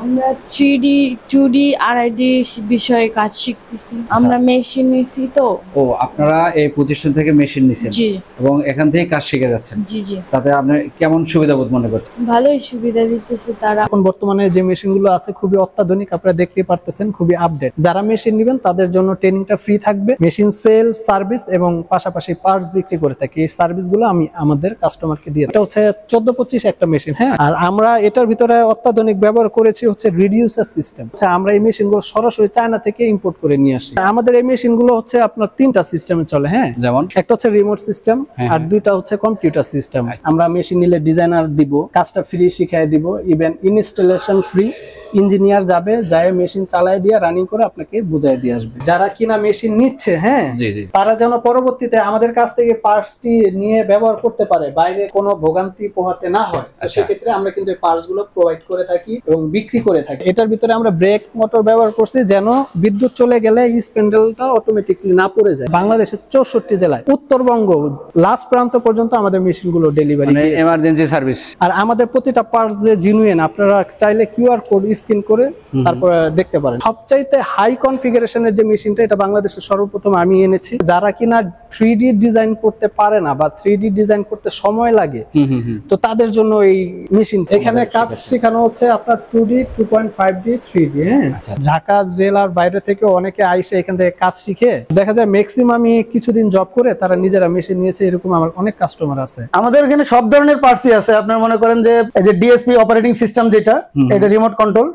আমরা 3D 2D RID বিষয়ে কাজ শিখতেছি। আমরা মেশিন নিছি তো। ও আপনারা এই প্রতিষ্ঠান থেকে মেশিন নিছেন? জি। এবং এখান থেকে কাজ শিখে যাচ্ছেন? জি জি। তাতে আপনি কেমন সুবিধাবোধ মনে করছেন? ভালোই সুবিধা দিতেছে তারা। এখন বর্তমানে যে মেশিনগুলো আছে খুবই অত্যাধুনিক, আপনারা দেখতে পারতেছেন, খুবই আপডেট। যারা মেশিন নেবেন তাদের জন্য ট্রেনিংটা ফ্রি থাকবে। মেশিন সেল, সার্ভিস এবং পাশাপাশি পার্টস বিক্রি করে থাকি। এই সার্ভিসগুলো আমি আমাদের কাস্টমারকে দিয়ে। এটা হচ্ছে 14-25 একটা মেশিন, হ্যাঁ। আর আমরা এটার ভিতরে অত্যাধুনিক ব্যবহার করেছি হচ্ছে রিডিউসার সিস্টেম। আমরা এই মেশিনগুলো সরাসরি চায়না থেকে ইম্পোর্ট করে নিয়ে আসি। আমাদের এই মেশিনগুলো হচ্ছে আপনার 3টা সিস্টেমে চলে, হ্যাঁ। যেমন একটা হচ্ছে রিমোট সিস্টেম আর 2টা হচ্ছে কম্পিউটার সিস্টেম। আমরা মেশিন নিলে ডিজাইনার দিব, কাজটা ফ্রি শিখাই দিব, ইভেন ইনস্টলেশন ফ্রি। ইঞ্জিনিয়ার যাবে, যায় মেশিন চালায় দিয়ে রানিং করে আপনাকে বুঝাই দিয়ে আসবে। যারা কিনা মেশিন নিচ্ছে, হ্যাঁ, তারা যেন পরবর্তীতে আমাদের কাছ থেকে পার্টসটি নিয়ে ব্যবহার করতে পারে, বাইরে কোনো ভোগান্তি পোহাতে না হয়। সেক্ষেত্রে আমরা কিন্তু এই পার্টস গুলো প্রোভাইড করে থাকি এবং বিক্রি করে থাকি। এটার ভিতরে আমরা ব্রেক মোটর ব্যবহার করছি যেন বিদ্যুৎ চলে গেলে স্প্যান্ডেলটা অটোমেটিকলি না পড়ে যায়। বাংলাদেশের 64 জেলায়, উত্তরবঙ্গ লাস্ট প্রান্ত পর্যন্ত আমাদের মেশিন গুলো ডেলিভারি, এমার্জেন্সি সার্ভিস। আর আমাদের প্রতিটা পার্টস যে জেনুইন, আপনারা চাইলে কিউআর কোড স্ক্যান করে তারপর দেখতে পারেন। সবচাইতে হাই কনফিগারেশনের যে মেশিনটা, এটা বাংলাদেশের সর্বপ্রথম আমি এনেছি। যারা কিনা 3D ডিজাইন করতে পারে না বা 3D ডিজাইন করতে সময় লাগে, তো তাদের জন্য এই মেশিন। এখানে কাজ শেখানো হচ্ছে আপনার 2D, 2.5D, 3D, হ্যাঁ। ঢাকা জেলার বাইরে থেকে অনেকে আইসে এখান থেকে কাজ শিখে, দেখা যায় ম্যাক্সিমামই কিছুদিন জব করে তারা নিজেরা মেশিন নিয়েছে। এরকম আমার অনেক কাস্টমার আছে। আমাদের এখানে সব ধরনের পার্টসই আছে। আপনার মনে করেন যে ডিএসপি অপারেটিং সিস্টেম, যেটা এটা রিমোট কন্ট্রোল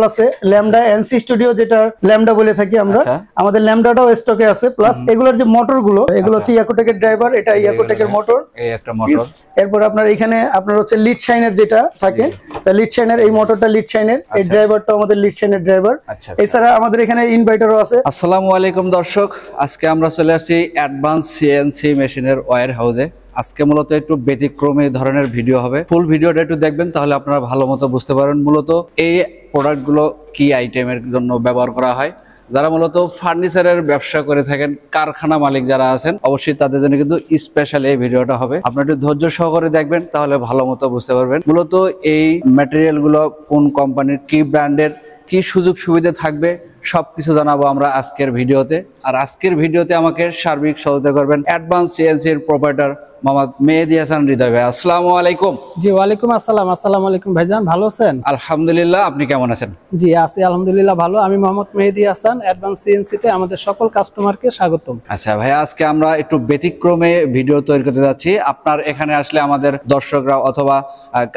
আছে। ল্যামডা এনসি স্টুডিও, যেটা ল্যামডা বলে থাকি আমরা, আমাদের ল্যামডাটাও স্টকে আছে। প্লাস এগুলোর যে মোটর গুলো, এগুলো হচ্ছে ইয়াকোটেকের ড্রাইভার, এটা ইয়াকোটেকের মোটর, এই একটা মোটর। এরপর আপনার এখানে আপনার হচ্ছে লিড শাইনের যেটা থাকে, তা লিড শাইনের এই মোটরটা লিড শাইনের, এই ড্রাইভারটা আমাদের লিড শাইনের ড্রাইভার। এছাড়া আমাদের এখানে ইনভার্টারও আছে। আসসালামু আলাইকুম দর্শক, আজকে আমরা চলে আসছি অ্যাডভান্স সিএনসি মেশিনের ওয়্যার হাউসে। আজকে মূলত একটু ব্যতিক্রমী ধরনের ভিডিও হবে। ফুল ভিডিওটা একটু দেখবেন, তাহলে আপনারা ভালো মতো বুঝতে পারবেন মূলত এই প্রোডাক্টগুলো কি আইটেমের জন্য ব্যবহার করা হয়। যারা মূলত ফার্নিচারের ব্যবসা করে থাকেন, কারখানা মালিক যারা আছেন, অবশ্যই তাদের জন্য কিন্তু স্পেশাল এই ভিডিওটা হবে। আপনারা একটু ধৈর্য সহকারে দেখবেন, তাহলে ভালো মতো বুঝতে পারবেন মূলত এই ম্যাটেরিয়ালগুলো কোন কোম্পানির, কি ব্র্যান্ডের, কি সুযোগ সুবিধা থাকবে, সবকিছু জানাবো আমরা আজকের ভিডিওতে। আর আজকের ভিডিওতে আমাকে সার্বিক সহযোগিতা করবেন অ্যাডভান্স সিএনসির প্রোপাইটার মোহাম্মদ মেহেদী হাসান হৃদয় ভাই। আসসালামু আলাইকুম। জি ওয়ালাইকুম আসসালাম। আসসালামু আলাইকুম ভাইজান, ভালো আছেন? আলহামদুলিল্লাহ, আপনি কেমন আছেন? জি আছি আলহামদুলিল্লাহ ভালো। আমি মোহাম্মদ মেহেদী হাসান, অ্যাডভান্স সিএনসি তে আমাদের সকল কাস্টমারকে স্বাগতম। আচ্ছা ভাই, আজকে আমরা একটু ব্যতিক্রমে ভিডিও তৈরি করতে যাচ্ছি। আপনার এখানে আসলে আমাদের দর্শকরা অথবা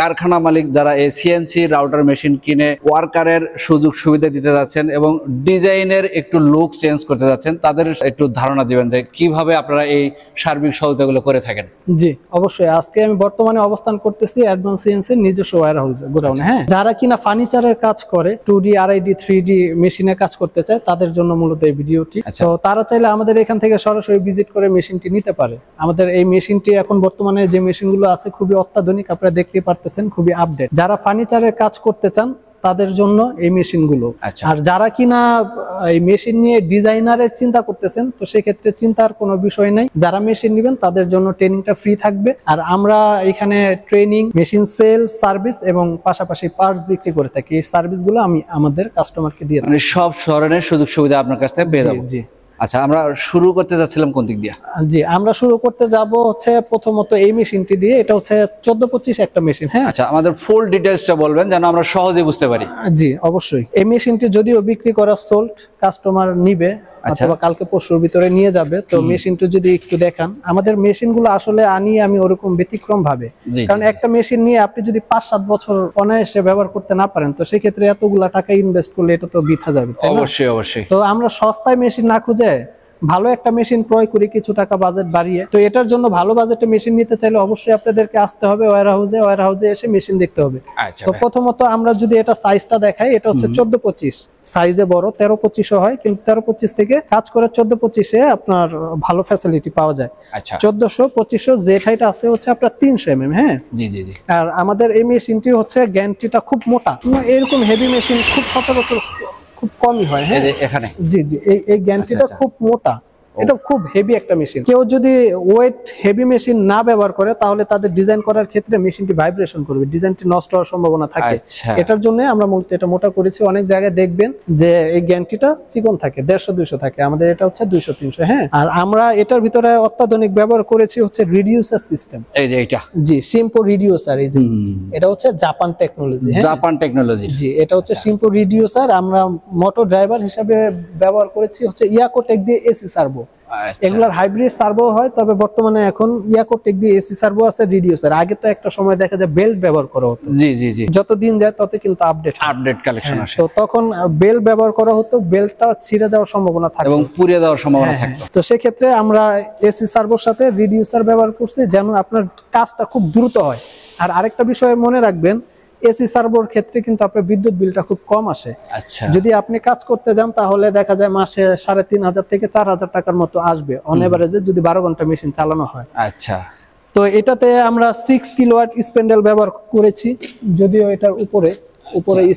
কারখানা মালিক যারা এই সিএনসি রাউটার মেশিন কিনে ওয়ার্কারের সুযোগ সুবিধা দিতে যাচ্ছেন এবং ডিজাইনের একটু লুক চেঞ্জ করতে যাচ্ছেন, তাদের একটু ধারণা দিবেন যে কিভাবে আপনারা এই সার্বিক সহযোগিতাগুলো করে থাকেন। জি অবশ্যই। আজকে আমি বর্তমানে অবস্থান করতেছি অ্যাডভান্স সিএনসি নিজস্ব ওয়্যার হাউসে, গোডাউনে, হ্যাঁ। যারা কিনা ফার্নিচারের কাজ করে, 2D RID 3D মেশিনে কাজ করতে চায়, তাদের জন্য মূলত এই ভিডিওটি। তো তারা চাইলে আমাদের এখান থেকে সরাসরি ভিজিট করে মেশিনটি নিতে পারে। আমাদের এই মেশিনটি এখন বর্তমানে যে মেশিনগুলো আছে খুবই অত্যাধুনিক, আপনারা দেখতে পারতেছেন, খুবই আপডেট। যারা ফার্নিচারের কাজ করতে চান তাদের জন্য এই মেশিনগুলো। আর যারা কিনা এই মেশিন নিয়ে ডিজাইনারের চিন্তা করতেছেন, তো সেক্ষেত্রে চিন্তার কোনো বিষয় নাই। যারা মেশিন নেবেন তাদের জন্য ট্রেনিংটা ফ্রি থাকবে। আর আমরা এখানে ট্রেনিং, মেশিন সেল, সার্ভিস এবং পাশাপাশি পার্টস বিক্রি করে থাকি। এই সার্ভিসগুলো আমি আমাদের কাস্টমারকে দিয়ে থাকি। সব ধরনের সুযোগ সুবিধা আপনার কাছ থেকে পেয়ে যাবো। জি। আচ্ছা, আমরা শুরু করতে যাচ্ছিলাম কোন দিক দিয়ে? জি, আমরা শুরু করতে যাব হচ্ছে প্রথমত এই মেশিনটি দিয়ে। এটা হচ্ছে 14-25 একটা মেশিন, হ্যাঁ। আচ্ছা, আমাদের ফুল ডিটেইলসটা বলবেন যেন আমরা সহজে বুঝতে পারি। জি অবশ্যই। এই মেশিনটি যদিও বিক্রি করা সোল্ড, কাস্টমার নিবে অথবা কালকে পরশুর ভিতরে নিয়ে যাবে। তো মেশিনটা যদি একটু দেখান, আমাদের মেশিনগুলো আসলে আনি আমি ওরকম ব্যতিক্রম ভাবে, কারণ একটা মেশিন নিয়ে আপনি যদি 5-7 বছর অনায়াসে ব্যবহার করতে না পারেন, তো সেক্ষেত্রে এতগুলা টাকা ইনভেস্ট করলে এটা তো বৃথা যাবে। অবশ্যই অবশ্যই। তো আমরা সস্তায় মেশিন না খুঁজে ভালো একটা মেশিন ক্রয় করি কিছু টাকা বাজেট বাড়িয়ে। তো এটার জন্য ভালো বাজেটে মেশিন নিতে চাইলে অবশ্যই আপনাদেরকে আসতে হবে ওয়্যার হাউসে এসে মেশিন দেখতে হবে। তো প্রথমত আমরা যদি এটা সাইজটা দেখাই, এটা হচ্ছে 14-25 সাইজে বড়, 13-25 হয়, কিন্তু 13-25 থেকে কাজ করে 14-25-এ আপনার ভালো ফ্যাসিলিটি পাওয়া যায়। 1400-2500 যেটা এটা আছে হচ্ছে আপনার 300 mm, হ্যাঁ। জি জি জি। আর আমাদের এই মেশিনটি হচ্ছে গ্যারান্টিটা খুব মোটা। এরকম হেভি মেশিন খুব সচরাচর খুব কমই হয়, হ্যাঁ। এখানে জি জি, এই গ্যারান্টিটা খুব মোটা। এটা খুব হেভি একটা মেশিন। কেউ যদি ওয়েট হেভি মেশিন না ব্যবহার করে তাহলে তাদের ডিজাইন করার ক্ষেত্রে মেশিনটি ভাইব্রেশন করবে, ডিজাইনটি নষ্ট হওয়ার সম্ভাবনা থাকে। এটার জন্য আমরা মূলত এটা মোটা করেছি। অনেক জায়গায় দেখবেন যে এই গ্যান্টিটা চিকন থাকে, 150-200 থাকে, আমাদের এটা হচ্ছে 200-300। হ্যাঁ, আর আমরা এটার ভিতরে অত্যাধুনিক ব্যবহার করেছি হচ্ছে রিডিউসার সিস্টেম। এই যে এটা, জি, শিম্পো রিডিউসার। এই যে এটা হচ্ছে জাপান টেকনোলজি। জাপান টেকনোলজি, জি, এটা হচ্ছে শিম্পো রিডিউসার। আমরা মোটর ড্রাইভার হিসাবে ব্যবহার করেছি হচ্ছে ইয়াকোটেক দিয়ে এসি সার্ভো। এগুলার হাইব্রিড সার্ভো হয়, তবে বর্তমানে এখন ইয়াকোটেক দিয়ে এসি সার্ভো আছে, রিডিউসার। আগে তো একটা সময় দেখা যায় বেল্ট ব্যবহার করা হতো। জি জি জি, যত দিন যায় তত কিন্তু আপডেট কালেকশন আসে। তো তখন বেল্ট ব্যবহার করা হতো, বেল্টটা ছিঁড়ে যাওয়ার সম্ভাবনা থাকে এবং পুড়ে যাওয়ার সম্ভাবনা থাকতো। তো সেক্ষেত্রে আমরা এসি সার্ভোর সাথে রিডিউসার ব্যবহার করছি যেন আপনার কাজটা খুব দ্রুত হয়। আর আরেকটা বিষয় মনে রাখবেন, এসি সার্ভোর ক্ষেত্রে কিন্তু আপনার বিদ্যুৎ বিলটা খুব কম আসে। আচ্ছা, যদি আপনি কাজ করতে যান তাহলে দেখা যায় মাসে 3,500 থেকে 4,000 টাকার মতো আসবে অন এভারেজে, যদি 12 ঘন্টা মেশিন চালানো হয়। আচ্ছা, তো এটাতে আমরা 6 কিলোওয়াট স্প্যান্ডেল ব্যবহার করেছি, যদিও এটার উপরে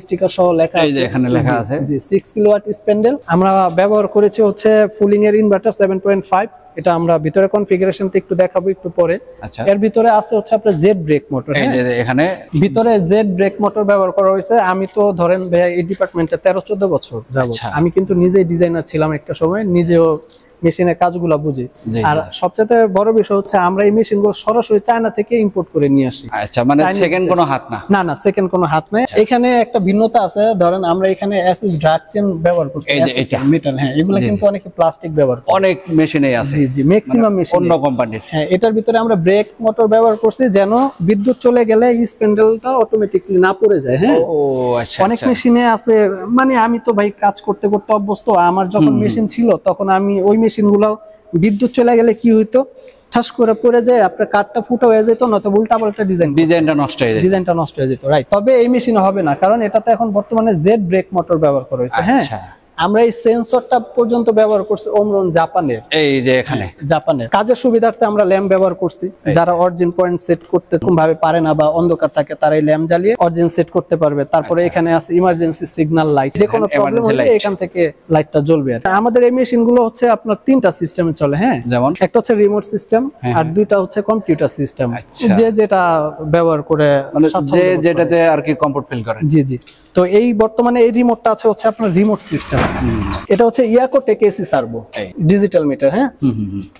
স্টিকার সহ লেখা আছে, এখানে লেখা আছে জি 6 কিলোওয়াট স্প্যান্ডেল। আমরা ব্যবহার করেছি হচ্ছে ফুলিং এর ইনভার্টার 7.5। এটা আমরা ভিতরে কনফিগারেশনটা একটু দেখাবো একটু পরে। আচ্ছা, এর ভিতরে আছে হচ্ছে আপনার জেড ব্রেক মোটর। এই যে এখানে ভিতরে জেড ব্রেক মোটর ব্যবহার করা হয়েছে। আমি তো ধরেন ভাই এই ডিপার্টমেন্টে 13-14 বছর যাবত। আমি কিন্তু নিজেই ডিজাইনার ছিলাম একটা সময়, নিজেও মেশিনের কাজগুলো বুঝি। আর সবচেয়ে বড় বিষয় হচ্ছে আমরা এই মেশিনগুলো সরাসরি চায়না থেকে ইম্পোর্ট করে নিয়ে আসি। আচ্ছা, মানে সেকেন্ড কোনো হাত না? না না, সেকেন্ড কোনো হাত নাই। এখানে একটা ভিন্নতা আছে, ধরেন আমরা এখানে অ্যাসিস ড্রাগ চেন ব্যবহার করছি, মেটাল। হ্যাঁ, এগুলো কিন্তু অনেকে প্লাস্টিক ব্যবহার করে, অনেক মেশিনেই আছে। জি জি, ম্যাক্সিমাম মেশিন অন্য কোম্পানির। হ্যাঁ, এটার ভিতরে আমরা ব্রেক মোটর ব্যবহার করছি যেন বিদ্যুৎ চলে গেলে স্প্যান্ডেলটা অটোমেটিক্যালি না পড়ে যায়। হ্যাঁ, ও আচ্ছা, অনেক মেশিনে আছে, মানে আমি তো ভাই কাজ করতে করতে অভ্যস্ত। আমার যখন মেশিন ছিল তখন আমি ওই মেশিনগুলো বিদ্যুৎ চলে গেলে কি হইতো, ঠাস করে পড়ে যায়, আপনার কাঠটা ফুটা হয়ে যেত, নয়তো উল্টা পাল্টা ডিজাইনটা নষ্ট হয়ে যেত। রাইট, তবে এই মেশিনে হবে না, কারণ এটাতে এখন বর্তমানে জেড ব্রেক মোটর ব্যবহার করা হয়েছে। হ্যাঁ, আমরা এই সেন্সরটা পর্যন্ত ব্যবহার করছি ওমরন জাপানের। এই যে এখানে জাপানের কাজের সুবিধার্থে আমরা ল্যাম্প ব্যবহার করছি। যারা অরিজিন পয়েন্ট সেট করতে ভাবে পারে না বা অন্ধকার থাকে, তারা এই ল্যাম্প জ্বালিয়ে অরিজিন সেট করতে পারবে। তারপরে এখানে আছে ইমার্জেন্সি সিগন্যাল লাইট, যে কোনো প্রবলেম হলে এখান থেকে লাইটটা জ্বলবে। আমাদের এই মেশিনগুলো হচ্ছে আপনার 3টা সিস্টেমে চলে। হ্যাঁ, যেমন একটা হচ্ছে রিমোট সিস্টেম, আর 2টা হচ্ছে কম্পিউটার সিস্টেম, যে যেটা ব্যবহার করে, যে যেটাতে আর কি কমফর্ট ফিল করে। জি জি। তো এই বর্তমানে এই রিমোটটা আছে হচ্ছে আপনার রিমোট সিস্টেম। এটা হচ্ছে ইয়াকোটেক এসি সার্ভো ডিজিটাল মিটার। হ্যাঁ,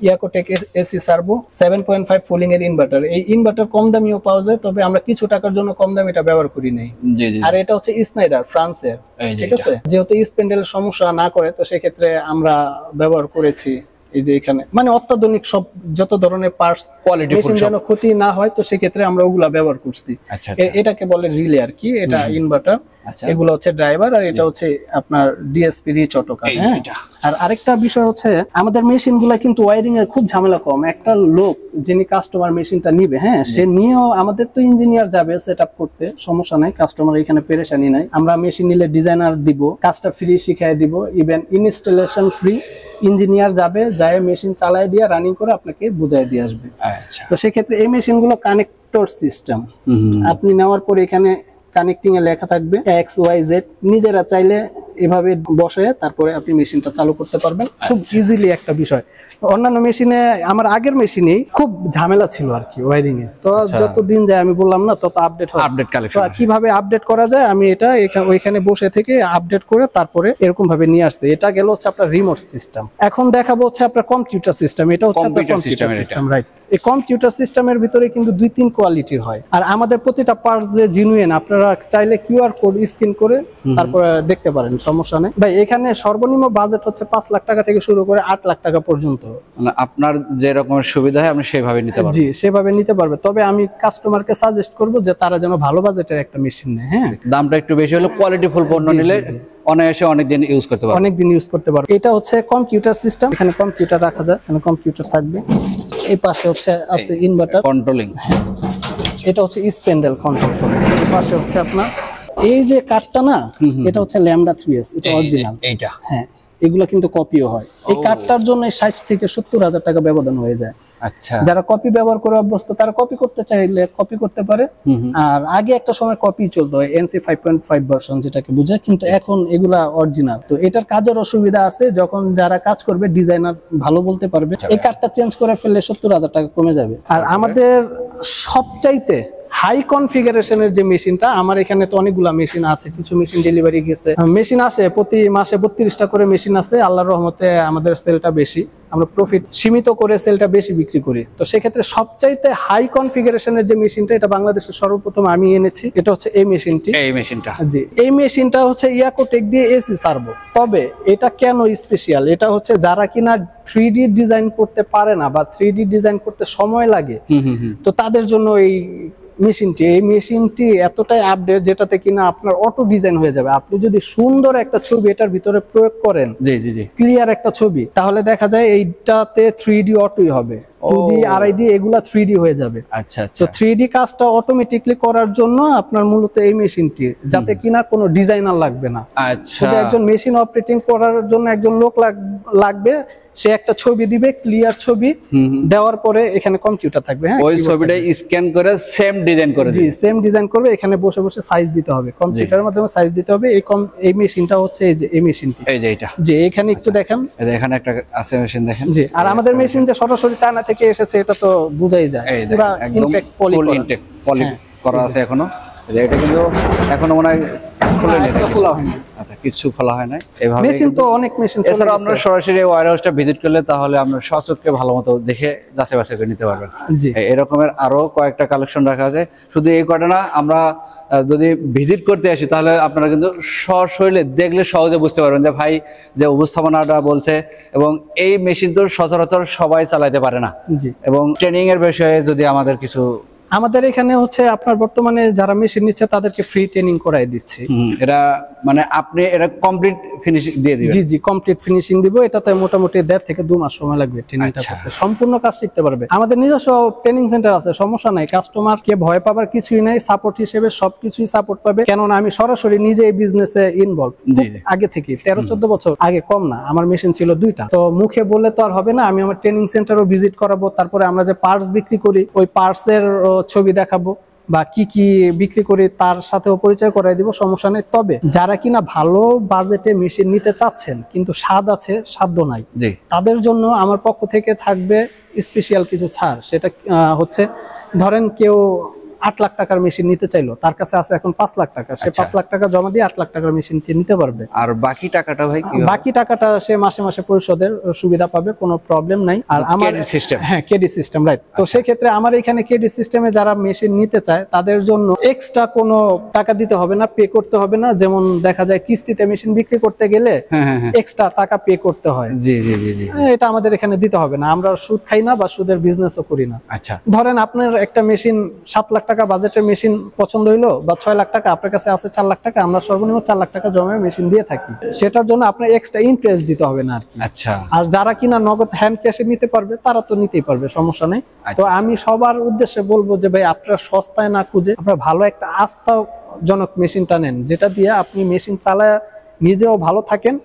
ইয়াকোটেক এসি সার্ভো 7.5 ফুলিং এর ইনভার্টার। এই ইনভার্টার কম দামিও পাওয়া যায়, তবে আমরা কিছু টাকার জন্য কম দামি এটা ব্যবহার করি নাই। আর এটা হচ্ছে স্নাইডার ফ্রান্সের, ঠিক আছে। যেহেতু স্প্যান্ডেল সমস্যা না করে, তো সেক্ষেত্রে আমরা ব্যবহার করেছি এই যে এখানে, মানে অত্যাধুনিক সব যত ধরনের পার্টস, কোয়ালিটি যেন ক্ষতি না হয়, তো সেক্ষেত্রে আমরা ওগুলা ব্যবহার করছি। এটাকে বলে রিলে আর কি, এটা ইনভার্টার, এগুলো হচ্ছে ড্রাইভার, আর এটা হচ্ছে আপনার ডিএসপি রিচ অটোকার। হ্যাঁ, আর আরেকটা বিষয় হচ্ছে আমাদের মেশিনগুলা কিন্তু ওয়্যারিং এর খুব ঝামেলা কম। একটা লোক যিনি কাস্টমার মেশিনটা নিবে, হ্যাঁ, সে নিয়েও আমাদের তো ইঞ্জিনিয়ার যাবে সেটআপ করতে, সমস্যা নাই, কাস্টমার এখানে পেরেশানি নাই। আমরা মেশিন নিলে ডিজাইনার দিব, কাজটা ফ্রি শিখাই দিব, ইভেন ইনস্টলেশন ফ্রি। ইঞ্জিনিয়ার যাবে, যায় মেশিন চালায় দিয়ে রানিং করে আপনাকে বুঝাই দিয়ে আসবে। তো সেক্ষেত্রে এই মেশিনগুলো কানেক্টর সিস্টেম, আপনি নেওয়ার পরে এখানে কানেক্টিং এ লেখা থাকবে XYZ, নিজেরা চাইলে এভাবে বসে তারপরে আপনি মেশিনটা চালু করতে পারবেন খুব ইজিলি। একটা বিষয়, অন্যান্য মেশিনে, আমার আগের মেশিনেই খুব ঝামেলা ছিল আর কি ওয়্যারিং এ। তো যত দিন যায় আমি বললাম না, তত আপডেট কালেকশন কিভাবে আপডেট করা যায়, আমি এটা ওইখানে বসে থেকে আপডেট করে তারপরে এরকম ভাবে নিয়ে আসতে। এটা গেল হচ্ছে আপনার রিমোট সিস্টেম। এখন দেখাবো হচ্ছে আপনার কম্পিউটার সিস্টেম। এটা হচ্ছে আপনার কম্পিউটার সিস্টেম, রাইট। এই কম্পিউটার সিস্টেমের ভিতরে কিন্তু 2-3 কোয়ালিটির হয়, আর আমাদের প্রতিটা পার্টস যে জেনুইন, আপনারা চাইলে কিউআর কোড স্ক্যান করে তারপরে দেখতে পারেন, সমস্যা নেই ভাই। এখানে সর্বনিম্ন বাজেট হচ্ছে 5 লাখ টাকা থেকে শুরু করে 8 লাখ টাকা পর্যন্ত। মানে আপনার যে রকমের সুবিধা হয় আপনি সেভাবে নিতে পারবেন। জি, সেভাবে নিতে পারবে। তবে আমি কাস্টমারকে সাজেস্ট করব যে তারা যেন ভালো বাজেটের একটা মেশিন নেয়। হ্যাঁ, দামটা একটু বেশি হলে কোয়ালিটি ফুল পণ্য নিলে অনায়াসে অনেকদিন ইউজ করতে পারবে, অনেকদিন ইউজ করতে পারবে। এটা হচ্ছে কম্পিউটার সিস্টেম, এখানে কম্পিউটার রাখা যায়, এখানে কম্পিউটার থাকবে। এই পাশে হচ্ছে আছে ইনভার্টার কন্ট্রোলিং, এটা হচ্ছে স্প্যান্ডেল কন্ট্রোল করে। এই পাশে হচ্ছে আপনার এই যে কাঠটা না, এটা হচ্ছে ল্যামডা 3S, এটা অরিজিনাল। এইটা, হ্যাঁ, এগুলো কিন্তু কপিও হয়। এই কার্ডটার জন্য 60 থেকে 70,000 টাকা ব্যবধান হয়ে যায়। আচ্ছা, যারা কপি ব্যবহার করে অভ্যস্ত তারা কপি করতে চাইলে কপি করতে পারে। আর আগে একটা সময় কপি চলতো, এনসি 5.5 ভার্সন যেটাকে বোঝায়, কিন্তু এখন এগুলা অরিজিনাল। তো এটার কাজের অসুবিধা আছে, যখন যারা কাজ করবে ডিজাইনার ভালো বলতে পারবে। এই কার্ডটা চেঞ্জ করে ফেললে 70,000 টাকা কমে যাবে। আর আমাদের সবচাইতে হাই কনফিগারেশনের যে মেশিনটা, আমার এখানে তো অনেকগুলা মেশিন আছে, কিছু মেশিন ডেলিভারি গেছে, মেশিন আসে প্রতি মাসে 32টা করে মেশিন আছে। আল্লাহর রহমতে আমাদের সেলটা বেশি, আমরা প্রফিট সীমিত করে সেলটা বেশি বিক্রি করি। তো সেক্ষেত্রে সবচাইতে হাই কনফিগারেশনের যে মেশিনটা, এটা বাংলাদেশের সর্বপ্রথম আমি এনেছি, এটা হচ্ছে এই মেশিনটি। জি, এই মেশিনটা হচ্ছে ইয়াকোটেক দিয়ে এসি সার্ভো। তবে এটা কেন স্পেশাল, এটা হচ্ছে যারা কিনা 3D ডিজাইন করতে পারে না বা 3D ডিজাইন করতে সময় লাগে, তো তাদের জন্য এই মেশিনটি এতটাই আপডেট, যেটাতে কিনা আপনার অটো ডিজাইন হয়ে যাবে। আপনি যদি সুন্দর একটা ছবি এটার ভিতরে প্রয়োগ করেন, ক্লিয়ার একটা ছবি, তাহলে দেখা যায় এইটাতে 3D অটোই হবে। 2D RID এগুলা 3D হয়ে যাবে। আচ্ছা, তো 3D কাজটা অটোমেটিকলি করার জন্য আপনার মূলত এই মেশিনটি, যাতে কিনা কোনো ডিজাইনার লাগবে না। আচ্ছা, শুধু একজন মেশিন অপারেটিং করার জন্য একজন লোক লাগবে। সে একটা ছবি দিবে, ক্লিয়ার ছবি দেওয়ার পরে এখানে কম্পিউটার থাকবে, হ্যাঁ, ওই ছবিটা স্ক্যান করে সেম ডিজাইন করে দিবে। জি, সেম ডিজাইন করবে। এখানে বসে বসে সাইজ দিতে হবে, কম্পিউটারের মাধ্যমে সাইজ দিতে হবে। এই মেশিনটা হচ্ছে এই মেশিনটি, এই যে এটা, যে এখানে একটু দেখেন, এখানে একটা আছে মেশিন দেখেন। জি, আর আমাদের মেশিন যে সরাসরি চায়না থেকে এসেছে এটা তো বোঝাই যায়, পুরো ইনটেক পলি করা আছে এখনো। এটা কিন্তু এখনো মনে হয় খোলা হয়নি। আচ্ছা, কিছু খোলা হয় না। এভাবে মেশিন তো অনেক মেশিন চলে। এছাড়া আমরা সরাসরি ওয়্যার হাউসটা ভিজিট করলে তাহলে আমরা সচক্ষে ভালো মতো দেখে যাচাই বাছাই করে নিতে পারবেন। জি, এরকমের আরো কয়েকটা কালেকশন রাখা আছে। শুধু এই কটা না, আমরা যদি ভিজিট করতে আসি তাহলে আপনারা কিন্তু সশরীরে দেখলে সহজে বুঝতে পারবেন যে ভাই যে উপস্থাপনাটা বলছে, এবং এই মেশিন তো সচরাচর সবাই চালাতে পারে না। জি, এবং ট্রেনিং এর বিষয়ে যদি আমাদের কিছু, আমাদের এখানে হচ্ছে আপনার বর্তমানে যারা মেশিন নিচ্ছে তাদেরকে ফ্রি ট্রেনিং করাই দিচ্ছে। এটা মানে আপনি এটা কমপ্লিট ফিনিশিং দিয়ে দিবেন? জি জি, কমপ্লিট ফিনিশিং দিব। এটাতে মোটামুটি 1.5 থেকে 2 মাস সময় লাগবে ট্রেনিংটা করতে, সম্পূর্ণ কাজ শিখতে পারবে। আমাদের নিজস্ব ট্রেনিং সেন্টার আছে, সমস্যা নাই। কাস্টমারকে ভয় পাবার কিছুই নাই, সাপোর্ট হিসেবে সবকিছুই সাপোর্ট পাবে। কেননা আমি সরাসরি নিজে এই বিজনেসে ইনভলভ আগে থেকে, 13-14 বছর আগে, কম না। আমার মেশিন ছিল 2টা। তো মুখে বললে তো আর হবে না, আমি আমার ট্রেনিং সেন্টারও ভিজিট করাবো। তারপরে আমরা যে পার্টস বিক্রি করি, ওই পার্টসের ছবি দেখাবো, বা কি কি বিক্রি করি তার সাথেও পরিচয় করাই দিব, সমস্যা নেই। তবে যারা কিনা ভালো বাজেটে মেশিন নিতে চাচ্ছেন কিন্তু স্বাদ আছে, সাধ্য নাই, তাদের জন্য আমার পক্ষ থেকে থাকবে স্পেশাল কিছু ছাড়। সেটা হচ্ছে, ধরেন কেউ 8 লাখ টাকার মেশিন নিতে চাইলো, তার কাছে আছে এখন 5 লাখ টাকা, সে 5 লাখ টাকা জমা দিয়ে 8 লাখ টাকার মেশিন নিতে পারবে। আর বাকি টাকাটা ভাই কি? বাকি টাকাটা সে মাসে মাসে পরিশোধের সুবিধা পাবে, কোনো প্রবলেম নাই। আর আমার সিস্টেম, হ্যাঁ, কেডি সিস্টেম, রাইট। তো সেক্ষেত্রে আমার এখানে কেডি সিস্টেমে যারা মেশিন নিতে চায় তাদের জন্য এক্সট্রা কোনো টাকা দিতে হবে না, পে করতে হবে না। যেমন দেখা যায় কিস্তিতে মেশিন বিক্রি করতে গেলে এক্সট্রা টাকা পে করতে হয়। জি জি জি জি, এটা আমাদের এখানে দিতে হবে না। আমরা সুদ খাই না বা সুদের বিজনেসও করি না। আচ্ছা, ধরেন আপনার একটা মেশিন 7 লাখ টাকা বাজেটের মেশিন পছন্দ হইলো, বা 6 লাখ টাকা, আপনার কাছে আছে 4 লাখ টাকা, আমরা সর্বনিম্ন 4 লাখ টাকা জমা মেশিন দিয়ে থাকি। সেটার জন্য আপনার এক্সট্রা ইন্টারেস্ট দিতে হবে না আর কি। আচ্ছা, আর যারা কিনা নগদ হ্যান্ড ক্যাশে নিতে পারবে তারা তো নিতেই পারবে, সমস্যা নেই। তো আমি সবার উদ্দেশ্যে বলবো যে ভাই, আপনারা সস্তায় না খুঁজে আপনারা ভালো একটা আস্থাজনক মেশিনটা নেন, যেটা দিয়ে আপনি মেশিন চালায় নিজেও ভালো থাকেন,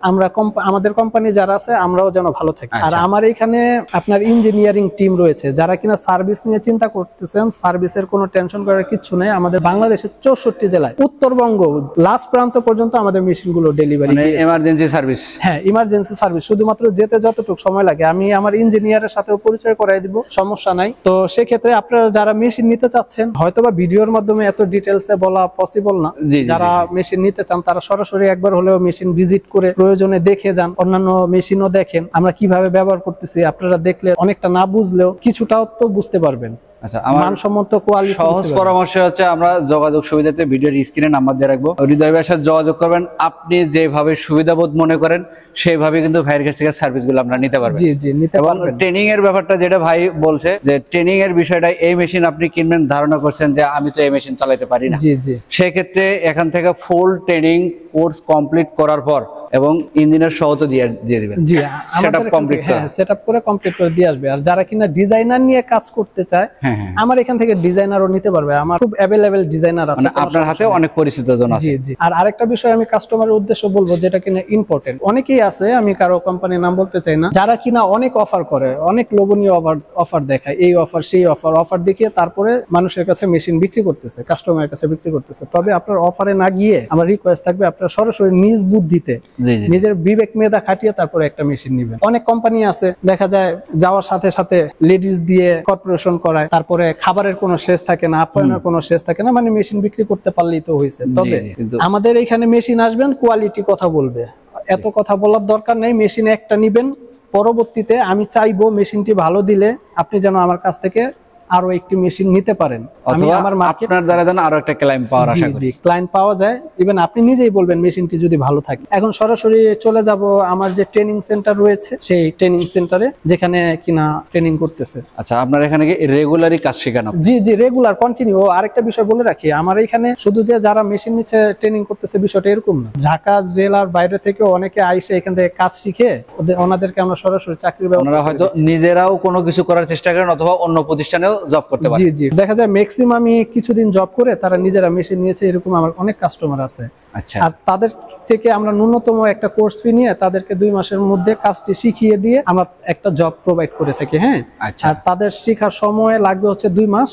আমরা আমাদের কোম্পানি যারা আছে আমরাও যেন ভালো থাকি। আর আমার এখানে আপনার ইঞ্জিনিয়ারিং টিম রয়েছে, যারা কিনা সার্ভিস নিয়ে চিন্তা করতেছেন, সার্ভিসের কোনো টেনশন করার কিছু নেই। আমাদের বাংলাদেশের 64 জেলায়, উত্তরবঙ্গ লাস্ট প্রান্ত পর্যন্ত আমাদের মেশিনগুলো ডেলিভারি, এমার্জেন্সি সার্ভিস। হ্যাঁ, ইমার্জেন্সি সার্ভিস, শুধুমাত্র যেতে যতটুকু সময় লাগে আমি আমার ইঞ্জিনিয়ারের সাথেও পরিচয় করাই দিব, সমস্যা নাই। তো সেক্ষেত্রে আপনারা যারা মেশিন নিতে চাচ্ছেন, হয়তোবা ভিডিওর মাধ্যমে এত ডিটেলসে বলা পসিবল না, যারা মেশিন নিতে চান তারা সরাসরি একবার হলেও মেশিন ভিজিট করে প্রয়োজনে দেখে যান, অন্যান্য মেশিনও দেখেন, আমরা কিভাবে ব্যবহার করতেছি। আপনারা দেখলে অনেকটা না বুঝলেও কিছুটাও তো বুঝতে পারবেন। আচ্ছা, আমার মানসম্মত কোয়ালিটি সহজ পরামর্শ হচ্ছে, আমরা যোগাযোগ সুবিধাতে ভিডিওর স্ক্রিনে নাম্বার দিয়ে রাখবো, হৃদয় ভাইয়ের সাথে যোগাযোগ করবেন। আপনি যেভাবে সুবিধাবোধ মনে করেন সেইভাবে কিন্তু ভাইয়ের কাছ থেকে সার্ভিসগুলো আমরা নিতে পারবেন। জি জি, নিতে পারবেন। ট্রেনিং এর ব্যাপারটা যেটা ভাই বলছে, যে ট্রেনিং এর বিষয়টা, এই মেশিন আপনি কিনবেন ধারণা করছেন যে আমি তো এই মেশিন চালাতে পারি না, জি জি, সেই ক্ষেত্রে এখান থেকে ফুল ট্রেনিং কোর্স কমপ্লিট করার পর এবং ইঞ্জিনের সহ তো দিয়ে দিবেন। জি, সেটআপ কমপ্লিট করে সেটআপ করে কমপ্লিট করে দিয়ে আসবে। আর যারা কিনা ডিজাইনার নিয়ে কাজ করতে চায় আমার এখান থেকে ডিজাইনারও নিতে পারবে। আমার খুব अवेलेबल ডিজাইনার আছে, মানে আপনার হাতে অনেক পরিচিত জন আছে। জি জি। আর আরেকটা বিষয় আমি কাস্টমারের উদ্দেশ্য বলবো, যেটা কিনা ইম্পর্টেন্ট। অনেকেই আছে, আমি কারো কোম্পানির নাম বলতে চাই না, যারা কিনা অনেক অফার করে, অনেক লোভনীয় অফার দেখায়, এই অফার সেই অফার দেখিয়ে তারপরে মানুষের কাছে মেশিন বিক্রি করতেছে, কাস্টমারের কাছে বিক্রি করতেছে। তবে আপনার অফারে না গিয়ে আমার রিকোয়েস্ট থাকবে আপনার সরাসরি নিজ বুদ্ধিতে নিজের বিবেক মেধা খাটিয়ে তারপরে একটা মেশিন নেবেন। অনেক কোম্পানি আছে দেখা যায় যাওয়ার সাথে সাথে লেডিস দিয়ে কর্পোরেশন করায়, তারপরে খাবারের কোনো শেষ থাকে না, আপ্যায়নের কোনো শেষ থাকে না, মানে মেশিন বিক্রি করতে পারলেই তো হয়েছে। তবে আমাদের এখানে মেশিন আসবেন, কোয়ালিটি কথা বলবে, এত কথা বলার দরকার নেই। মেশিন একটা নিবেন, পরবর্তীতে আমি চাইবো মেশিনটি ভালো দিলে আপনি যেন আমার কাছ থেকে আরো একটি মেশিন নিতে পারেন। আমি আমার মার্কেটের দ্বারা যেন আরো একটা ক্লায়েন্ট পাওয়ার আশা করি। জি, ক্লায়েন্ট পাওয়া যায়। ইভেন আপনি নিজেই বলবেন মেশিনটি যদি ভালো থাকে। এখন সরাসরি চলে যাব আমার যে ট্রেনিং সেন্টার রয়েছে সেই ট্রেনিং সেন্টারে, যেখানে কিনা ট্রেনিং করতেছে। আচ্ছা, আপনার এখানে কি রেগুলারই কাজ শেখানো? জি জি, রেগুলার কন্টিনিউ। আরেকটা বিষয় বলে রাখি, আমার এখানে শুধু যে যারা মেশিন নিচ্ছে ট্রেনিং করতেছে বিষয়টা এরকম না। ঢাকা জেলার বাইরে থেকে অনেকে আইসে এখান থেকে কাজ শিখে ওনাদেরকে আমরা সরাসরি চাকরির ব্যবস্থা, ওনারা হয়তো নিজেরাও কোনো কিছু করার চেষ্টা করেন অথবা অন্য প্রতিষ্ঠানেও জব করতে পারে। জি জি, দেখা যায় ম্যাক্সিমাম কিছুদিন জব করে তারা নিজেরা মেশিন নিয়েছে, এরকম আমার অনেক কাস্টমার আছে। আচ্ছা, আর তাদের থেকে আমরা ন্যূনতম একটা কোর্স ফি নিয়ে তাদেরকে 2 মাসের মধ্যে কাজটি শিখিয়ে দিয়ে আমরা একটা জব প্রোভাইড করে থাকি। হ্যাঁ, আর তাদের শেখার সময় লাগবে হচ্ছে 2 মাস।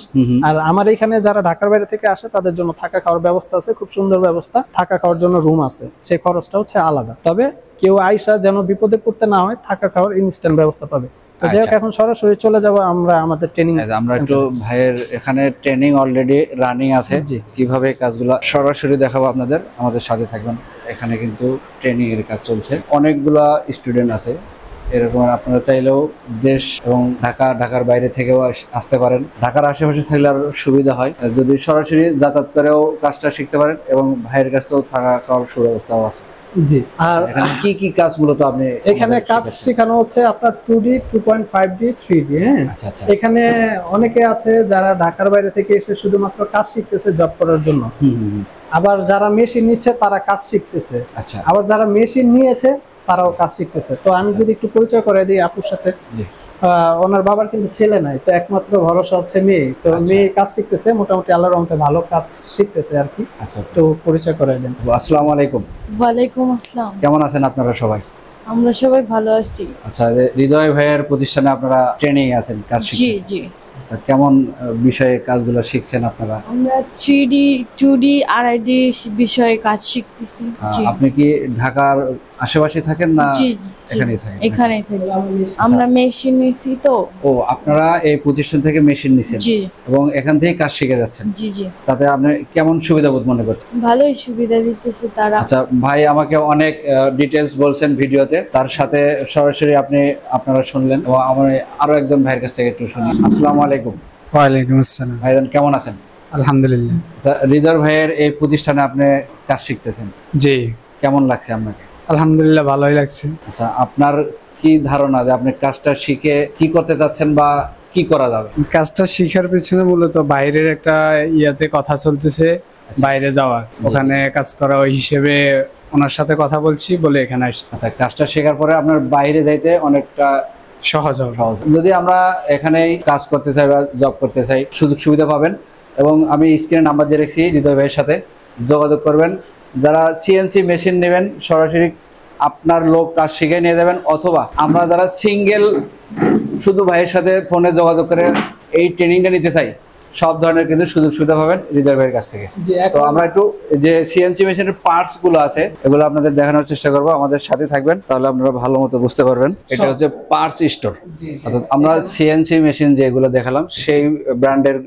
আর আমার এখানে যারা ঢাকার বাইরে থেকে আসে তাদের জন্য থাকা খাওয়ার ব্যবস্থা আছে, খুব সুন্দর ব্যবস্থা। থাকা খাওয়ার জন্য রুম আছে, সেই খরচটা হচ্ছে আলাদা। তবে কেউ আইসা যেন বিপদে পড়তে না হয়, থাকা খাওয়ার ইনস্ট্যান্ট ব্যবস্থা পাবে। তো যাই হোক, এখন সরাসরি চলে যাব আমরা আমাদের ট্রেনিং। আমরা একটু ভাইয়ের এখানে ট্রেনিং অলরেডি রানিং আছে, কিভাবে কাজগুলো সরাসরি দেখাবো আপনাদের, আমাদের সাথে থাকবেন। এখানে কিন্তু ট্রেনিং এর কাজ চলছে, অনেকগুলা স্টুডেন্ট আছে এরকম। আপনারা চাইলেও দেশ এবং ঢাকার বাইরে থেকেও আসতে পারেন। ঢাকার আশেপাশে থাকলে আরো সুবিধা হয়, যদি সরাসরি যাতায়াত করেও কাজটা শিখতে পারেন। এবং ভাইয়ের কাছেও থাকা খাওয়ার সুব্যবস্থাও আছে। জি, আর এখানে কি কি কাজ মূলত আপনি এখানে কাজ শেখানো হচ্ছে আপনার 2D, 2.5D, 3D। হ্যাঁ, এখানে অনেকে আছে যারা ঢাকার বাইরে থেকে এসে শুধুমাত্র কাজ শিখতেছে জব করার জন্য। আবার যারা মেশিন নিচ্ছে তারা কাজ শিখতেছে। আবার যারা মেশিন নিয়েছে তারাও কাজ শিখতেছে। তো আমি যদি একটু পরিচয় করে দিই আপুর সাথে। ওনার বাবার কিন্তু ছেলে নাই, তো একমাত্র ভরসা হচ্ছে মেয়ে। তো মেয়ে কাজ শিখতেছে, মোটামুটি আল্লাহর রহমতে ভালো কাজ শিখতেছে আর কি। তো পরিচয় করে দেন। আসসালামু আলাইকুম। ওয়ালাইকুম আসসালাম। কেমন আছেন আপনারা সবাই? আমরা সবাই ভালো আছি। আচ্ছা, হৃদয় ভাইয়ের প্রতিষ্ঠানে আপনারা ট্রেনিং আছেন, কাজ শিখছেন? জি জি। কেমন বিষয়ে কাজগুলো শিখছেন আপনারা? আমরা 3D, 2D, RID বিষয়ে কাজ শিখতেছি। আপনি কি ঢাকার আশেপাশে থাকেন না এখানেই থাকেন? এখানেই থাকি। আমরা মেশিন নিছি তো। ও, আপনারা এই প্রতিষ্ঠান থেকে মেশিন নিছেন এবং এখান থেকে কাজ শিখে যাচ্ছেন? জি জি। তাতে আপনি কেমন সুবিধা বোধ মনে করছেন? ভালোই সুবিধা দিতেছে তারা। আচ্ছা, ভাই আমাকে অনেক ডিটেইলস বলছেন ভিডিওতে, তার সাথে সরাসরি আপনারা শুনলেন এবং আমরা আরো একজন ভাইয়ের কাছ থেকে একটু শুনি। আসসালামু আলাইকুম। ওয়ালাইকুম আসসালাম। ভাইজান কেমন আছেন? আলহামদুলিল্লাহ। আচ্ছা, হৃদয় ভাইয়ের এই প্রতিষ্ঠানে আপনি কাজ শিখতেছেন? জি। কেমন লাগছে আপনাকে? আলহামদুলিল্লাহ, ভালোই লাগছে। আচ্ছা, আপনার কি ধারণা যে আপনি কাজটা শিখে কি করতে চাচ্ছেন বা কি করা যাবে? কাজটা শিখার পেছনে মূলত বাইরের একটা ইয়াতে কথা চলতেছে, বাইরে যাওয়ার, ওখানে কাজ করা, ওই হিসেবে ওনার সাথে কথা বলছি বলে এখানে আসছি। আচ্ছা, কাজটা শেখার পরে আপনার বাইরে যাইতে অনেকটা সহজ হবে। যদি আমরা এখানেই কাজ করতে চাই বা জব করতে চাই, সুযোগ সুবিধা পাবেন। এবং আমি স্ক্রিনে নাম্বার দিয়ে রেখেছি, হৃদয় ভাইয়ের সাথে যোগাযোগ করবেন। যারা সিএনসি মেশিন নেবেন সরাসরি আপনার লোক কাজ শিখে নিয়ে যাবেন, অথবা আমরা যারা সিঙ্গেল শুধু ভাইয়ের সাথে ফোনে যোগাযোগ করে এই ট্রেনিংটা নিতে চাই, সব ধরনের কিন্তু সুযোগ সুবিধা পাবেন হৃদয় ভাইয়ের কাছ থেকে। তো আমরা একটু যে সিএনসি মেশিনের পার্টস গুলো আছে এগুলো আপনাদের দেখানোর চেষ্টা করবো, আমাদের সাথে থাকবেন, তাহলে আপনারা ভালো মতো বুঝতে পারবেন। এটা হচ্ছে পার্টস স্টোর, অর্থাৎ আমরা সিএনসি মেশিন যেগুলো দেখালাম সেই ব্র্যান্ডের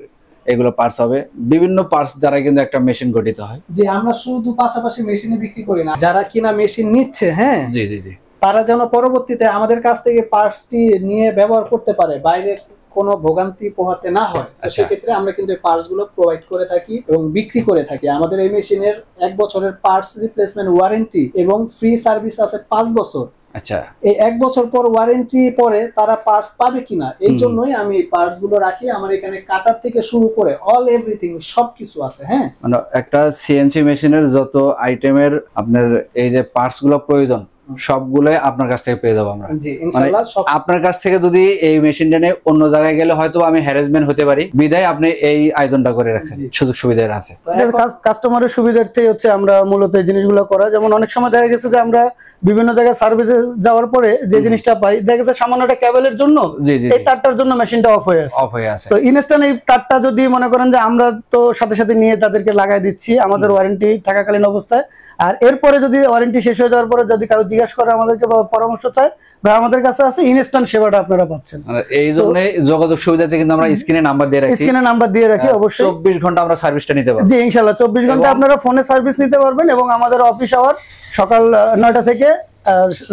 এগুলো পার্টস হবে। বিভিন্ন পার্টস দ্বারা কিন্তু একটা মেশিন গঠিত হয়। যে আমরা শুধু পাশাপাশি মেশিনে বিক্রি করি না, যারা কিনা মেশিন নিচ্ছে, হ্যাঁ, জি জি জি, তারা যেন পরবর্তীতে আমাদের কাছ থেকে পার্টসটি নিয়ে ব্যবহার করতে পারে, বাইরে কোনো ভোগান্তি পোহাতে না হয়। সেক্ষেত্রে আমরা কিন্তু এই পার্টস গুলো প্রোভাইড করে থাকি এবং বিক্রি করে থাকি। আমাদের এই মেশিনের 1 বছরের পার্টস রিপ্লেসমেন্ট ওয়ারেন্টি এবং ফ্রি সার্ভিস আছে 5 বছর। আচ্ছা, এই 1 বছর পর ওয়ারেন্টি পরে তারা পার্টস পাবে কিনা এই জন্যই আমি পার্টস গুলো রাখি। আমার এখানে কাটার থেকে শুরু করে অল এভরিথিং সবকিছু আছে। হ্যাঁ, মানে একটা সিএনসি মেশিনের যত আইটেমের আপনার এই যে পার্টস গুলো প্রয়োজন সবগুলোই আপনার কাছ থেকে পেয়ে যাবো আমরা। জি ইনশাআল্লাহ। আপনার কাছ থেকে যদি এই মেশিনটা নিয়ে অন্য জায়গায় গেলে হয়তো আমি হ্যারাসমেন্ট হতে পারি, বিধায় আপনি এই আয়োজনটা করে রাখছেন, সুযোগ সুবিধা আছে। কাস্টমারের সুবিধার্থে হচ্ছে আমরা মূলত এই জিনিসগুলো করা। যেমন অনেক সময় দেখা গেছে যে আমরা বিভিন্ন জায়গায় সার্ভিসে যাওয়ার পরে যে জিনিসটা পাই, দেখা গেছে সামান্য একটা কেবলের জন্য এই তারটার জন্য মেশিনটা অফ হয়ে আছে। তো ইনস্ট্যান্ট এই তারটা যদি মনে করেন যে আমরা তো সাথে সাথে নিয়ে তাদেরকে লাগাই দিচ্ছি আমাদের ওয়ারেন্টি থাকাকালীন অবস্থায়, আর এরপরে যদি ওয়ারেন্টি শেষ হয়ে যাওয়ার পরে যদি কারো জিজ্ঞাসা করে আমাদেরকে পরামর্শ চায় বা আমাদের কাছে আছে, ইনস্ট্যান্ট সেবাটা আপনারা পাচ্ছেন। এই জন্য যোগাযোগ সুবিধাতে কিন্তু আমরা স্ক্রিনে নাম্বার দিয়ে রাখি, অবশ্যই 24 ঘন্টা আমরা সার্ভিসটা নিতে পারবো। জি ইনশাআল্লাহ 24 ঘন্টা আপনারা ফোনে সার্ভিস নিতে পারবেন এবং আমাদের অফিস আওয়ার সকাল 9টা থেকে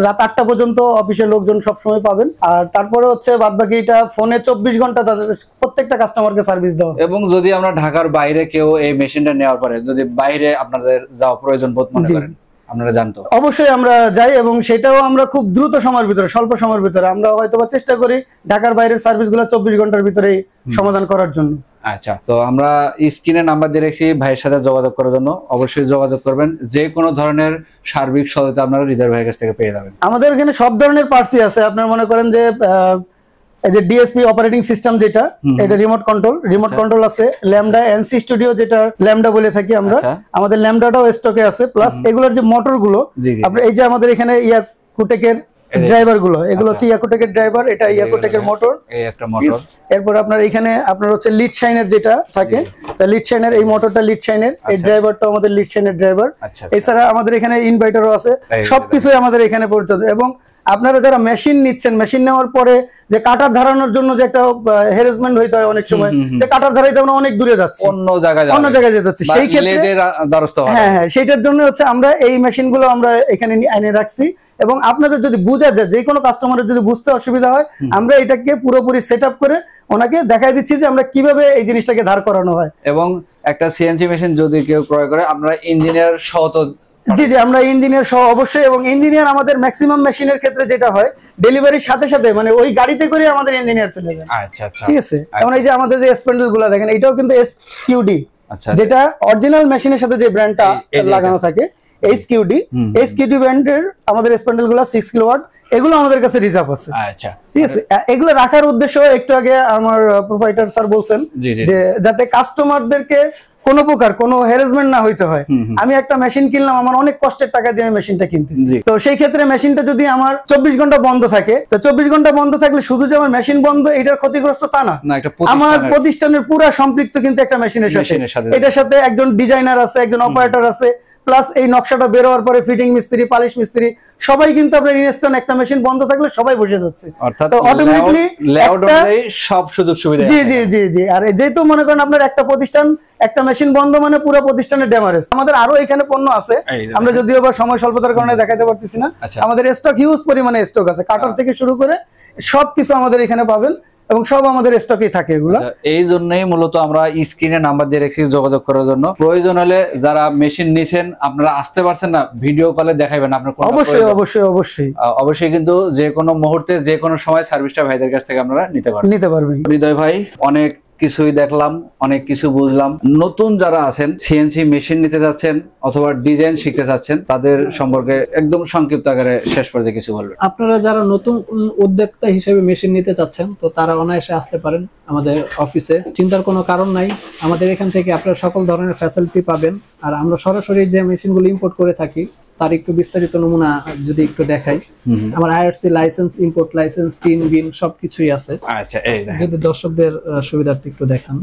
রাত 8টা পর্যন্ত অফিসের লোকজন সবসময় পাবেন। আর তারপরে হচ্ছে বাদবাকিটা ফোনে 24 ঘন্টা তাদের প্রত্যেকটা কাস্টমারকে সার্ভিস দেওয়া। এবং যদি আমরা ঢাকার বাইরে কেউ এই মেশিনটা নেওয়ার পরে যদি বাইরে আপনাদের যাওয়া প্রয়োজন বোধ মনে করেন, আপনারা জানতো অবশ্যই আমরা যাই এবং সেটাও আমরা খুব দ্রুত সময়ের ভিতরে, স্বল্প সময়ের ভিতরে আমরা হয়তো চেষ্টা করি ঢাকার বাইরের সার্ভিসগুলো 24 ঘন্টার ভিতরেই সমাধান করার জন্য। আচ্ছা, তো আমরা স্ক্রিনে নাম্বার দিয়ে রেখেছি, ভাইয়ের সাথে যোগাযোগ করার জন্য অবশ্যই যোগাযোগ করবেন। যে কোনো ধরনের সার্বিক সহায়তা আপনারা হৃদয় ভাইয়ের কাছ থেকে পেয়ে যাবেন। আমাদের এখানে সব ধরনের পার্টসই আছে। আপনারা মনে করেন যে এই যে ডিএসপি অপারেটিং সিস্টেম যেটা, এটা রিমোট কন্ট্রোল আছে, ল্যামডা এনসি স্টুডিও যেটা ল্যামডা বলে থাকি আমরা, আমাদের ল্যামডাটাও স্টকে আছে। প্লাস এগুলোর যে মোটরগুলো আপনারা এই যে আমাদের এখানে ইয়াকুটেকের ড্রাইভার গুলো, এগুলো হচ্ছে ইয়াকুটেকের ড্রাইভার, এটা ইয়াকুটেকের মোটর, এই একটা মোটর। এরপর আপনার এখানে আপনার হচ্ছে লিড শাইনের যেটা থাকে, তা লিড শাইনের এই মোটরটা লিড শাইনের, এই ড্রাইভারটা আমাদের লিড শাইনের ড্রাইভার। এছাড়া আমাদের এখানে ইনভার্টারও আছে, সবকিছুই আমাদের এখানে পর্যন্ত। এবং আপনারা যারা মেশিন নিচ্ছেন, মেশিন নেওয়ার পরে যে কাটার ধারানোর জন্য যে একটা হ্যারাসমেন্ট হইতে হয় অনেক সময়, যে কাটার ধারাইতে আমরা অনেক দূরে যাচ্ছি, অন্য জায়গায় যেতে হচ্ছে, সেই ক্ষেত্রে হ্যাঁ সেইটার জন্য হচ্ছে আমরা এই মেশিনগুলো আমরা এখানে এনে রাখছি। এবং আপনাদের যদি বোঝা যায়, যে কোনো কাস্টমারের যদি বুঝতে অসুবিধা হয়, আমরা এটাকে পুরোপুরি সেট আপ করে ওনাকে দেখাই দিচ্ছি যে আমরা কিভাবে এই জিনিসটাকে ধার করানো হয়। এবং একটা সিএনসি মেশিন যদি কেউ ক্রয় করে, আপনারা ইঞ্জিনিয়ার সহ তো জি আমরা ইঞ্জিনিয়ার সহ অবশ্যই। এবং ইঞ্জিনিয়ার আমাদের ম্যাক্সিমাম মেশিনের ক্ষেত্রে যেটা হয়, ডেলিভারির সাথে সাথে মানে ওই গাড়িতে করে আমাদের ইঞ্জিনিয়ার চলে যায়। আচ্ছা আচ্ছা, ঠিক আছে। যেমন এই যে আমাদের যে স্প্যান্ডেল গুলো দেখেন, এটাও কিন্তু এসকিউডি, যেটা অরিজিনাল মেশিনের সাথে যে ব্র্যান্ডটা লাগানো থাকে, এসকিউডি ব্র্যান্ডের আমাদের স্প্যান্ডেল গুলো 6 কিলোওয়াট, এগুলো আমাদের কাছে রিজার্ভ আছে। আচ্ছা, ঠিক আছে। এগুলো রাখার উদ্দেশ্য একটু আগে আমার প্রোপাইটার স্যার বলছেন যে যাতে কাস্টমারদেরকে কোনো প্রকার কোনো হ্যারাসমেন্ট না হইতে হয়। আমি একটা মেশিন কিনলাম, আমার অনেক কষ্টের টাকা দিয়ে আমি মেশিনটা কিনতেছি, তো সেই ক্ষেত্রে মেশিনটা যদি আমার 24 ঘন্টা বন্ধ থাকে, তো 24 ঘন্টা বন্ধ থাকলে শুধু যে আমার মেশিন বন্ধ এটার ক্ষতিগ্রস্ত তা না, আমার প্রতিষ্ঠানের পুরো সম্পৃক্ত কিন্তু একটা মেশিনের সাথে। এটার সাথে একজন ডিজাইনার আছে, একজন অপারেটর আছে, প্লাস এই নকশাটা বের হওয়ার পরে ফিটিং মিস্ত্রি, পালিশ মিস্ত্রি সবাই কিন্তু আপনার ইনস্ট্যান্ট একটা মেশিন বন্ধ থাকলে সবাই বসে যাচ্ছে, তো অটোমেটিক্যালি সব সুযোগ সুবিধা। জি জি জি জি। আর যেহেতু মনে করেন আপনার একটা প্রতিষ্ঠান একটা মেশিন বন্ধ মানে পুরো প্রতিষ্ঠানের ড্যামেজ। আমাদের আরো এখানে পণ্য আছে, আমরা যদিও বা সময় স্বল্পতার কারণে দেখাতে পারতেছি না। আমাদের স্টক হিউজ পরিমাণে স্টক আছে, কাটার থেকে শুরু করে সবকিছু আমাদের এখানে পাবেন এবং সব আমাদের স্টকেই থাকে এগুলো। এই জন্যই মূলত আমরা স্ক্রিনে নাম্বার দিয়ে রেখেছি যোগাযোগ করার জন্য। প্রয়োজন হলে যারা মেশিন নিছেন, আপনারা আসতে পারছেন না, ভিডিও কলে দেখাবেন আপনার। অবশ্যই অবশ্যই অবশ্যই অবশ্যই কিন্তু যে কোনো মুহূর্তে যে কোনো সময় সার্ভিসটা ভাইদের কাছ থেকে আপনারা নিতে পারবেন। হৃদয় ভাই, অনেক কিছুই দেখলাম, অনেক কিছু বুঝলাম। নতুন যারা আছেন, সিএনসি মেশিন নিতে যাচ্ছেন অথবা ডিজাইন শিখতে যাচ্ছেন, তাদের সম্পর্কে একদম সংক্ষিপ্ত আকারে শেষ পর্যায়ে কিছু বলবেন। আপনারা যারা নতুন উদ্যোক্তা হিসেবে মেশিন নিতে চাচ্ছেন, তো তারা অনায়াসে আসতে পারেন আমাদের অফিসে, চিন্তার কোনো কারণ নাই। আমাদের এখান থেকে আপনারা সকল ধরনের ফ্যাসিলিটি পাবেন। আর আমরা সরাসরি যে মেশিনগুলো ইম্পোর্ট করে থাকি তার একটু বিস্তারিত নমুনা যদি একটু দেখাই, আমার IRC licence, import licence, TIN BIN সবকিছুই আছে। আচ্ছা, এই যদি দর্শকদের সুবিধার্থে একটু দেখান,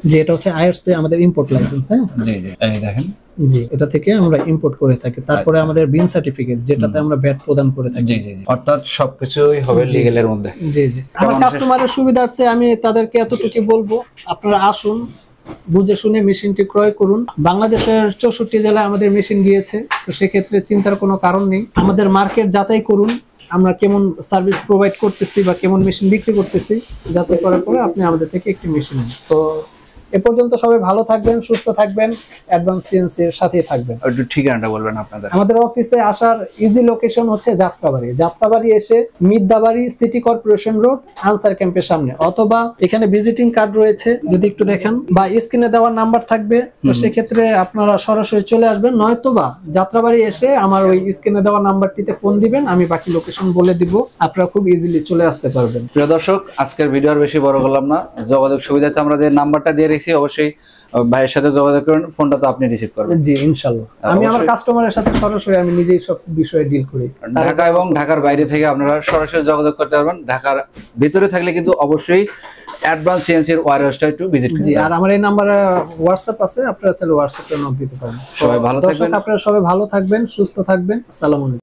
যে এটা হচ্ছে আইআরসি আমাদের ইম্পোর্ট লাইসেন্স। হ্যাঁ জি জি, এই দেখেন, জি এটা থেকে আমরা ইম্পোর্ট করে থাকি। তারপরে আমাদের বিন সার্টিফিকেট, যেটাতে আমরা ভ্যাট প্রদান করে থাকি। জি জি, অর্থাৎ সবকিছুই হবে লিগ্যালের মধ্যে। জি জি। আমার কাস্টমারের সুবিধার্থে আমি তাদেরকে এতটুকু বলবো, আপনারা আসুন, বুঝে শুনে মেশিনটি ক্রয় করুন। বাংলাদেশের 64 জেলায় আমাদের মেশিন গিয়েছে, তো সেক্ষেত্রে চিন্তার কোনো কারণ নেই। আমাদের মার্কেট যাচাই করুন, আমরা কেমন সার্ভিস প্রোভাইড করতেছি বা কেমন মেশিন বিক্রি করতেছি, যাচাই করার পরে আপনি আমাদের থেকে একটি মেশিন নিন। তো এ পর্যন্ত সবাই ভালো থাকবেন, সুস্থ থাকবেন, অ্যাডভান্স সিএনসি এর সাথেই থাকবেন। একটু ঠিকানাটা বলবেন আপনাদের। আমাদের অফিসে আসার ইজি লোকেশন হচ্ছে যাত্রাবাড়ি এসে মিদ্দাবাড়ি সিটি কর্পোরেশন রোড আনসার ক্যাম্পের সামনে, অথবা এখানে ভিজিটিং কার্ড রয়েছে যদি একটু দেখেন, বা স্ক্রিনে দেওয়ার নাম্বার থাকবে, তো সেক্ষেত্রে আপনারা সরাসরি চলে আসবেন, নয়তোবা যাত্রাবাড়ি এসে আমার ওই স্ক্রিনে দেওয়া নাম্বারটিতে ফোন দিবেন, আমি বাকি লোকেশন বলে দিব, আপনারা খুব ইজিলি চলে আসতে পারবেন। প্রিয় দর্শক, আজকের ভিডিও আর বেশি বড় করলাম না, যোগাযোগ সুবিধাতে আমরা যে নাম্বারটা দিয়ে রেখেছি অবশ্যই ভাইয়ের সাথে যোগাযোগ করুন, ফোনটা তো আপনি রিসিভ করবেন। জি ইনশাআল্লাহ, আমি আমার কাস্টমারের সাথে সরাসরি আমি নিজেই সব বিষয়ে ডিল করি। ঢাকা এবং ঢাকার বাইরে থেকে আপনারা সরাসরি যোগাযোগ করতে পারবেন। ঢাকার ভিতরে থাকলে কিন্তু অবশ্যই অ্যাডভান্স সিএনসি এর ওয়্যারহাউসটা একটু ভিজিট করুন। জি, আর আমার এই নাম্বারে হোয়াটসঅ্যাপ আছে, আপনারা চাইলে হোয়াটসঅ্যাপে নক দিতে পারেন। সবাই ভালো থাকবেন। আপনারা সবাই ভালো থাকবেন, সুস্থ থাকবেন। আসসালামু আলাইকুম।